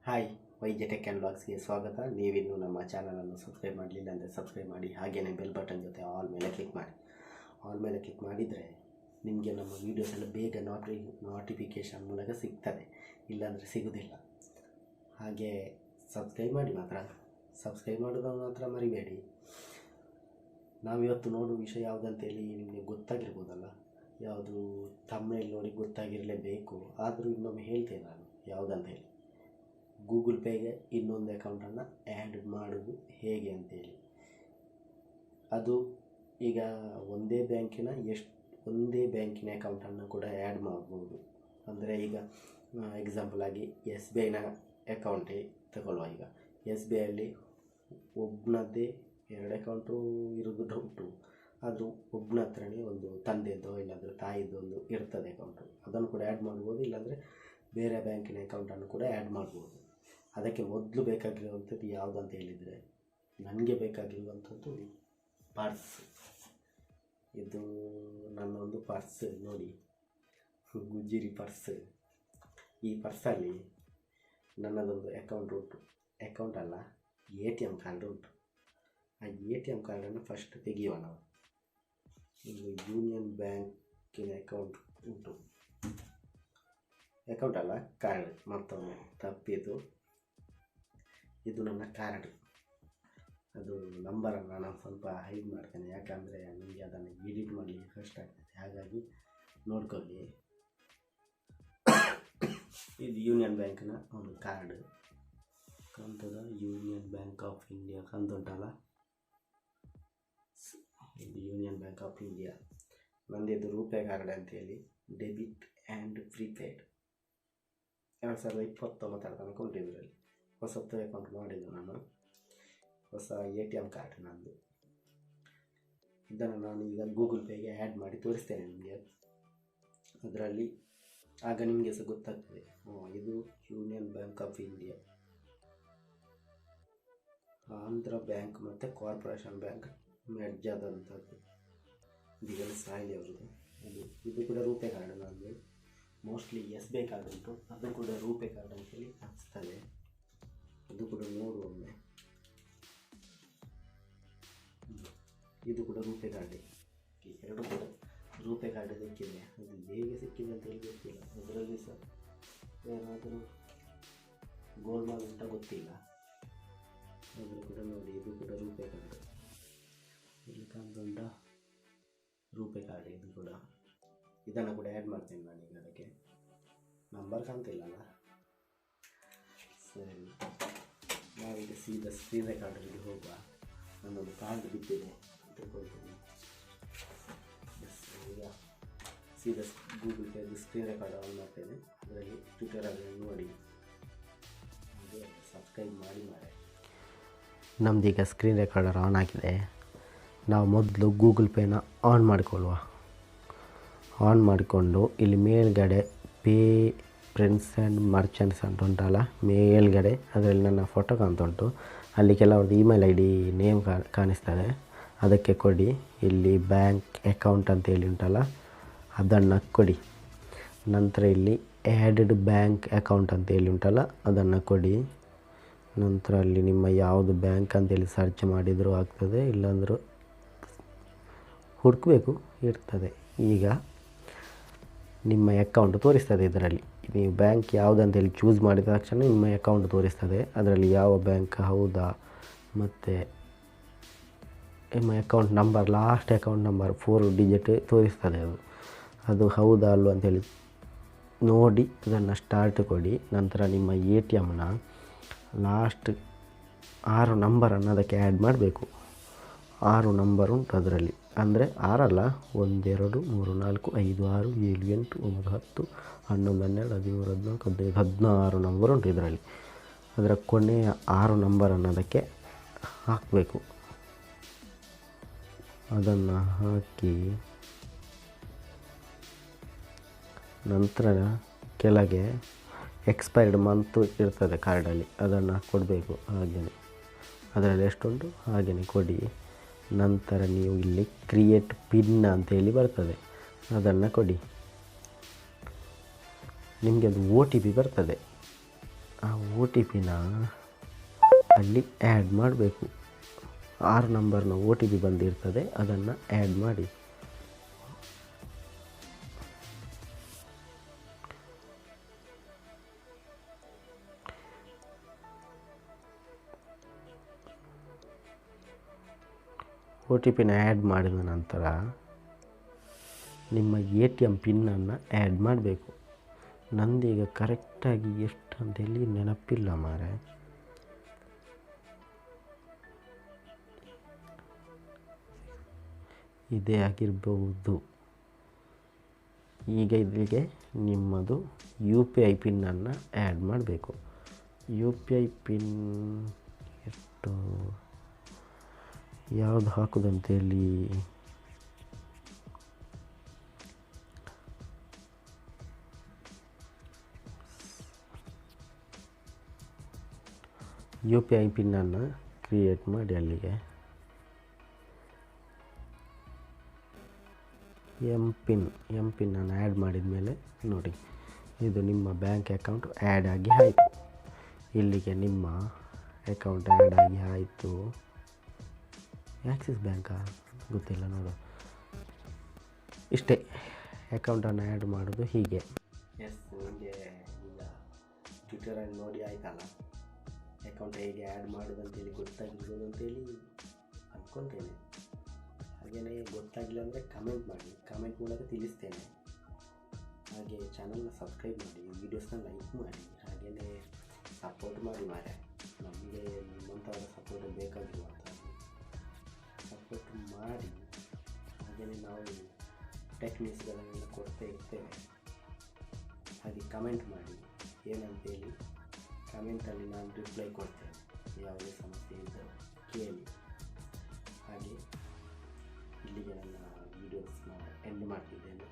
Hi tech and ಬ್ಲಾಗ್ಸ್ಗೆ ಸ್ವಾಗತ. ನೀವಿನ್ನೂ ನಮ್ಮ ಚಾನಲನ್ನು ಸಬ್ಸ್ಕ್ರೈಬ್ ಮಾಡಲಿಲ್ಲ ಅಂದರೆ ಸಬ್ಸ್ಕ್ರೈಬ್ ಮಾಡಿ, ಹಾಗೆಯೇ ಬೆಲ್ ಬಟನ್ ಜೊತೆ ಆಲ್ ಮೇಲೆ ಕ್ಲಿಕ್ ಮಾಡಿ. ಆಲ್ ಮೇಲೆ ಕ್ಲಿಕ್ ಮಾಡಿದರೆ ನಿಮಗೆ ನಮ್ಮ ವೀಡಿಯೋಸ್ ಎಲ್ಲ ಬೇಗ ನೋಟಿಫಿಕೇಷನ್ ಮೂಲಕ ಸಿಗ್ತದೆ, ಇಲ್ಲಾಂದರೆ ಸಿಗೋದಿಲ್ಲ. ಹಾಗೆ ಸಬ್ಸ್ಕ್ರೈಬ್ ಮಾಡಿ, ಸಬ್ಸ್ಕ್ರೈಬ್ ಮಾಡೋದನ್ನು ಮಾತ್ರ ಮರಿಬೇಡಿ. ನಾವಿವತ್ತು ನೋಡುವ ವಿಷಯ ಯಾವುದಂತೇಳಿ ನಿಮಗೆ ಗೊತ್ತಾಗಿರ್ಬೋದಲ್ಲ, ಯಾವುದು ಥಂಬ್ನೇಲ್ ನೋಡಿ ಗೊತ್ತಾಗಿರಲೇಬೇಕು. ಆದರೂ ಇನ್ನೊಮ್ಮೆ ಹೇಳ್ತೇನೆ ನಾನು ಯಾವುದಂತೇಳಿ. ಗೂಗಲ್ ಪೇಗೆ ಇನ್ನೊಂದು ಅಕೌಂಟನ್ನು ಆ್ಯಡ್ ಮಾಡೋದು ಹೇಗೆ ಅಂತೇಳಿ. ಅದು ಈಗ ಒಂದೇ ಬ್ಯಾಂಕಿನ ಅಕೌಂಟನ್ನು ಕೂಡ ಆ್ಯಡ್ ಮಾಡ್ಬೋದು. ಅಂದರೆ ಈಗ ಎಕ್ಸಾಂಪಲ್ ಆಗಿ SBIನ ಅಕೌಂಟೇ ತಗೊಳ್ಳುವ. ಈಗ SBIಯಲ್ಲಿ ಒಬ್ಬನದ್ದೇ 2 ಅಕೌಂಟು ಇರೋದು ಉಂಟು. ಆದರೂ ಒಬ್ಬನ ಹತ್ರನೇ ಒಂದು ತಂದೆಯದ್ದು ಇಲ್ಲಾಂದರೆ ತಾಯಿದ್ದು ಒಂದು ಇರ್ತದೆ ಅಕೌಂಟು, ಅದನ್ನು ಕೂಡ ಆ್ಯಡ್ ಮಾಡ್ಬೋದು. ಇಲ್ಲಾಂದರೆ ಬೇರೆ ಬ್ಯಾಂಕಿನ ಅಕೌಂಟನ್ನು ಕೂಡ ಆ್ಯಡ್ ಮಾಡ್ಬೋದು. ಅದಕ್ಕೆ ಮೊದಲು ಬೇಕಾಗಿರುವಂಥದ್ದು ಯಾವುದಂತ ಹೇಳಿದರೆ, ನನಗೆ ಬೇಕಾಗಿರುವಂಥದ್ದು ಪರ್ಸ್. ಇದು ನನ್ನ ಒಂದು ಪರ್ಸ್ ನೋಡಿ, ಗುಜ್ಜಿರಿ ಪರ್ಸ್. ಈ ಪರ್ಸಲ್ಲಿ ನನ್ನದೊಂದು ಅಕೌಂಟ್ ಉಂಟು. ಅಕೌಂಟ್ ಅಲ್ಲ, ATM ಕಾರ್ಡ್ ಉಂಟು. ಆ ATM ಕಾರ್ಡನ್ನು ಫಸ್ಟ್ ತೆಗೆಯುವ ನಾವು. ಇದು ಯೂನಿಯನ್ ಬ್ಯಾಂಕಿನ ಅಕೌಂಟ್ ಉಂಟು. ಅಕೌಂಟ್ ಅಲ್ಲ, ಕಾರ್ಡ್. ಮತ್ತೊಮ್ಮೆ ತಪ್ಪಿತು. ಇದು ನನ್ನ ಕಾರ್ಡ್. ಅದು ನಂಬರನ್ನು ನಾನು ಸ್ವಲ್ಪ ಹೈಡ್ ಮಾಡ್ತೇನೆ, ಯಾಕಂದರೆ ನಿಮಗೆ ಅದನ್ನು ಎಡಿಟ್ ಮಾಡಲಿಕ್ಕೆ ಕಷ್ಟ ಆಗ್ತದೆ. ಹಾಗಾಗಿ ನೋಡ್ಕೊಳ್ಳಿ. ಇದು ಯೂನಿಯನ್ ಬ್ಯಾಂಕಿನ ಒಂದು ಕಾರ್ಡ್. ಕಾಣ್ತದ? ಯೂನಿಯನ್ ಬ್ಯಾಂಕ್ ಆಫ್ ಇಂಡಿಯಾ ಕಾಣ್ತುಂಟಲ್ಲ, ಇದು ಯೂನಿಯನ್ ಬ್ಯಾಂಕ್ ಆಫ್ ಇಂಡಿಯಾ. ನಂದಿದ್ದು ರೂಪೇ ಕಾರ್ಡ್ ಅಂತೇಳಿ, ಡೆಬಿಟ್ ಆ್ಯಂಡ್ ಪ್ರೀಪೇಯ್ಡ್. 2029 ತನಕ ಉಂಟು ಇದರಲ್ಲಿ. ಹೊಸತ್ತು ಅಕೌಂಟ್ ಮಾಡಿದ್ದು ನಾನು, ಹೊಸ ATM ಕಾರ್ಡ್ ನಂದು. ಇದನ್ನು ನಾನು ಈಗ ಗೂಗಲ್ ಪೇಗೆ ಆ್ಯಡ್ ಮಾಡಿ ತೋರಿಸ್ತೇನೆ ನಿಮಗೆ. ಅದರಲ್ಲಿ ಆಗ ನಿಮಗೆ ಸಹ ಗೊತ್ತಾಗ್ತದೆ, ಇದು Union Bank of India. Andhra bank ಮತ್ತು ಕಾರ್ಪೊರೇಷನ್ ಬ್ಯಾಂಕ್ ಮೆರ್ಜ್ ಆದಂಥದ್ದು. ದಿಗಲ್ ಸಾಯಿಲಿ ಅವ್ರದ್ದು. ಇದು ಕೂಡ ರೂಪೇ ಕಾರ್ಡ್. ನಂದು ಮೋಸ್ಟ್ಲಿ SBI ಕಾರ್ಡ್ ಉಂಟು, ಅದು ಕೂಡ ರೂಪೇ ಕಾರ್ಡ್ ಅಂತೇಳಿ ಹಾಕ್ಸ್ತದೆ. ಅದು ಕೂಡ ನೋಡುವೊಮ್ಮೆ. ಇದು ಕೂಡ ರೂಪೇ ಕಾರ್ಡೆ. ಈ ಎರಡು ಕೂಡ ರೂಪೇ ಕಾರ್ಡ್ ಸಿಕ್ಕಿದೆ. ಅದು ಹೇಗೆ ಸಿಕ್ಕಿದೆ ಅಂತ ಹೇಳಿ ಗೊತ್ತಿಲ್ಲ. ಅದರಲ್ಲಿ ಸಹ ಏನಾದರೂ ಗೋಲ್ಮಾಲ್ ಅಂತ ಗೊತ್ತಿಲ್ಲ. ಅದನ್ನು ಕೂಡ ನೋಡಿ, ಇದು ಕೂಡ ರೂಪೇ ಕಾರ್ಡ್. ಇಲ್ಲಿ ಕಾಣ್ತುಂಟ ರೂಪೇ ಕಾರ್ಡ್. ಇದು ಕೂಡ, ಇದನ್ನು ಕೂಡ ಆ್ಯಡ್ ಮಾಡ್ತೇನೆ ನಾನೀಗ. ಅದಕ್ಕೆ ನಂಬರ್ ಕಾಣ್ತಿಲ್ಲಲ್ಲ. ಸರಿ, ನಾವೀಗ ಸೀದಾ ಸ್ಕ್ರೀನ್ ರೆಕಾರ್ಡರಿಗೆ ಹೋಗುವ. ನನ್ನೊಂದು ಕಾರ್ಡ್ ಬಿದ್ದಿದೆ, ತಿಳ್ಕೊಳ್ತೀನಿ. ಈಗ ಸೀದಾ ಗೂಗಲ್ ಪೇದು ಸ್ಕ್ರೀನ್ ರೆಕಾರ್ಡ್ ಆನ್ ಮಾಡ್ತೇನೆ. ಅದರಲ್ಲಿ ಟ್ವಿಟರಲ್ಲಿ ನೋಡಿ, ಹಾಗೆ ಸಬ್ಸ್ಕ್ರೈಬ್ ಮಾಡಿ. ನಮ್ಮದೀಗ ಸ್ಕ್ರೀನ್ ರೆಕಾರ್ಡರ್ ಆನ್ ಆಗಿದೆ. ನಾವು ಮೊದಲು ಗೂಗಲ್ ಪೇನ ಆನ್ ಮಾಡಿಕೊಳ್ಳುವ. ಆನ್ ಮಾಡಿಕೊಂಡು ಇಲ್ಲಿ ಮೇಲ್ಗಡೆ ಪೇ ಫ್ರೆಂಡ್ಸ್ ಆ್ಯಂಡ್ ಮರ್ಚೆಂಟ್ಸ್ ಅಂತ ಉಂಟಲ್ಲ, ಮೇಲ್ಗಡೆ ಅದರಲ್ಲಿ ನನ್ನ ಫೋಟೋ ಕಾಣ್ತುಂಟು. ಅಲ್ಲಿ ಕೆಲವ್ರದ್ದು ಇಮೇಲ್ ID ನೇಮ್ ಕಾಣಿಸ್ತದೆ, ಅದಕ್ಕೆ ಕೊಡಿ. ಇಲ್ಲಿ ಬ್ಯಾಂಕ್ ಅಕೌಂಟ್ ಅಂತೇಳಿ ಉಂಟಲ್ಲ, ಅದನ್ನು ಕೊಡಿ. ನಂತರ ಇಲ್ಲಿ ಆ್ಯಡೆಡ್ ಬ್ಯಾಂಕ್ ಅಕೌಂಟ್ ಅಂತೇಳಿ ಉಂಟಲ್ಲ, ಅದನ್ನು ಕೊಡಿ. ನಂತರ ಅಲ್ಲಿ ನಿಮ್ಮ ಯಾವುದು ಬ್ಯಾಂಕ್ ಅಂತೇಳಿ ಸರ್ಚ್ ಮಾಡಿದರೂ ಆಗ್ತದೆ, ಇಲ್ಲಾಂದರೂ ಹುಡುಕಬೇಕು, ಇರ್ತದೆ. ಈಗ ನಿಮ್ಮ ಅಕೌಂಟ್ ತೋರಿಸ್ತದೆ ಇದರಲ್ಲಿ. ನೀವು ಬ್ಯಾಂಕ್ ಯಾವುದಂತೇಳಿ ಚೂಸ್ ಮಾಡಿದ ತಕ್ಷಣ ನಿಮ್ಮ ಅಕೌಂಟ್ ತೋರಿಸ್ತದೆ. ಅದರಲ್ಲಿ ಯಾವ ಬ್ಯಾಂಕ್ ಹೌದಾ, ಮತ್ತು ನಿಮ್ಮ account number, last account number 4 digit ತೋರಿಸ್ತದೆ. ಅದು ಹೌದಾ ಅಲ್ವ ಅಂತೇಳಿ ನೋಡಿ ಅದನ್ನು ಸ್ಟಾರ್ಟ್ ಕೊಡಿ. ನಂತರ ನಿಮ್ಮ ATMನ ಲಾಸ್ಟ್ 6 ನಂಬರನ್ನು ಅದಕ್ಕೆ ಆ್ಯಡ್ ಮಾಡಬೇಕು. 6 ನಂಬರ್ ಉಂಟು ಅದರಲ್ಲಿ. ಅಂದರೆ 6 ಅಲ್ಲ, 1 2 3 4 5 6 7 8 9 10 11 12 13 14 15 16 ನಂಬರ್ ಉಂಟು ಇದರಲ್ಲಿ. ಅದರ ಕೊನೆಯ 6 ನಂಬರನ್ನು ಅದಕ್ಕೆ ಹಾಕಬೇಕು. ಅದನ್ನು ಹಾಕಿ ನಂತರ ಕೆಳಗೆ ಎಕ್ಸ್ಪೈರ್ಡ್ ಮಂತು ಇರ್ತದೆ ಕಾರ್ಡಲ್ಲಿ, ಅದನ್ನು ಕೊಡಬೇಕು. ಹಾಗೆಯೇ ಅದರಲ್ಲಿ ಎಷ್ಟುಂಟು ಹಾಗೆಯೇ ಕೊಡಿ. ನಂತರ ನೀವು ಇಲ್ಲಿ ಕ್ರಿಯೇಟ್ ಪಿನ್ ಅಂತೇಳಿ ಬರ್ತದೆ, ಅದನ್ನು ಕೊಡಿ. ನಿಮಗೆ ಅದು OTP ಬರ್ತದೆ. ಆ ಒ ಟಿ ಪಿನ ಅಲ್ಲಿ ಆ್ಯಡ್ ಮಾಡಬೇಕು. 6 ನಂಬರ್ನ ಒ ಟಿ ಪಿ ಬಂದಿರ್ತದೆ, ಅದನ್ನು ಆ್ಯಡ್ ಮಾಡಿ. ಒ ಟಿ ಪಿನ ಆ್ಯಡ್ ಮಾಡಿದ ನಂತರ ನಿಮ್ಮ ಎ ಟಿ ಎಮ್ ಪಿನ್ನನ್ನು ಆ್ಯಡ್ ಮಾಡಬೇಕು. ನಂದೀಗ ಕರೆಕ್ಟಾಗಿ ಎಷ್ಟು ಅಂತೇಳಿ ನೆನಪಿಲ್ಲ ಮಾರೆ. ಇದೇ ಆಗಿರ್ಬೋದು. ಈಗ ಇಲ್ಲಿಗೆ ನಿಮ್ಮದು ಯು ಪಿ ಐ ಪಿನ್ನನ್ನು ಆ್ಯಡ್ ಮಾಡಬೇಕು. ಯು ಪಿ ಐ ಪಿನ್ ಎಷ್ಟು ಯಾವುದು ಹಾಕೋದಂತೇಳಿ ಯು ಪಿ ಐ ಪಿನ್ನನ್ನು ಕ್ರಿಯೇಟ್ ಮಾಡಿ. ಅಲ್ಲಿಗೆ ಎಮ್ ಪಿನ್ನನ್ನು ಆ್ಯಡ್ ಮಾಡಿದ ಮೇಲೆ ನೋಡಿ, ಇದು ನಿಮ್ಮ ಬ್ಯಾಂಕ್ ಅಕೌಂಟ್ ಆ್ಯಡ್ ಆಗಿ ಆಯಿತು. ಇಲ್ಲಿಗೆ ನಿಮ್ಮ ಅಕೌಂಟ್ ಆ್ಯಡ್ ಆಗಿ ಆಯಿತು. ಆ್ಯಕ್ಸಿಸ್ ಬ್ಯಾಂಕಾ ಗೊತ್ತಿಲ್ಲ ನೋಡು. ಇಷ್ಟೇ, ಅಕೌಂಟನ್ನು ಆ್ಯಡ್ ಮಾಡೋದು ಹೀಗೆ. ಎಸ್, ನಿಮಗೆ ಈಗ ಟ್ವಿಟರಲ್ಲಿ ನೋಡಿ ಆಯ್ತಲ್ಲ, ಅಕೌಂಟ್ ಹೇಗೆ ಆ್ಯಡ್ ಮಾಡೋದಂತೇಳಿ ಗೊತ್ತಾಗಿರ್ಬೋದು ಅಂತೇಳಿ ಅಂದ್ಕೊಳ್ತೇನೆ. ಹಾಗೆಯೇ ಗೊತ್ತಾಗಿಲ್ಲ ಅಂದರೆ ಕಮೆಂಟ್ ಮಾಡಿ, ಕಮೆಂಟ್ ಮೂಲಕ ತಿಳಿಸ್ತೇನೆ. ಹಾಗೆ ಚಾನಲ್ನ ಸಬ್ಸ್ಕ್ರೈಬ್ ಮಾಡಿ, ವೀಡಿಯೋಸ್ನ ಲೈಕ್ ಮಾಡಿ, ಹಾಗೆಯೇ ಸಪೋರ್ಟ್ ಮಾಡಿ ಮಾರೆ. ನಮಗೆ ನಿಮ್ಮಂಥವರ ಸಪೋರ್ಟ್ ಬೇಕಾಗಿರುವಂಥದ್ದು. ಸಪೋರ್ಟ್ ಮಾಡಿ. ಹಾಗೆಯೇ ನಾವು ಟೆಕ್ ನ್ಯೂಸ್ಗಳನ್ನೆಲ್ಲ ಕೊಡ್ತಾ ಇರ್ತೇವೆ. ಹಾಗೆ ಕಮೆಂಟ್ ಮಾಡಿ, ಏನಂತೇಳಿ ಕಮೆಂಟಲ್ಲಿ ನಾನು ರಿಪ್ಲೈ ಕೊಡ್ತೇನೆ. ಯಾವುದೇ ಸಮಸ್ಯೆ ಇದ್ದರೂ ಕೇಳಿ. ಹಾಗೆ ಇಲ್ಲಿಗೆ ನನ್ನ ವೀಡಿಯೋಸ್ನ ಎಂಡ್ ಮಾಡ್ತಿದ್ದೇನೆ.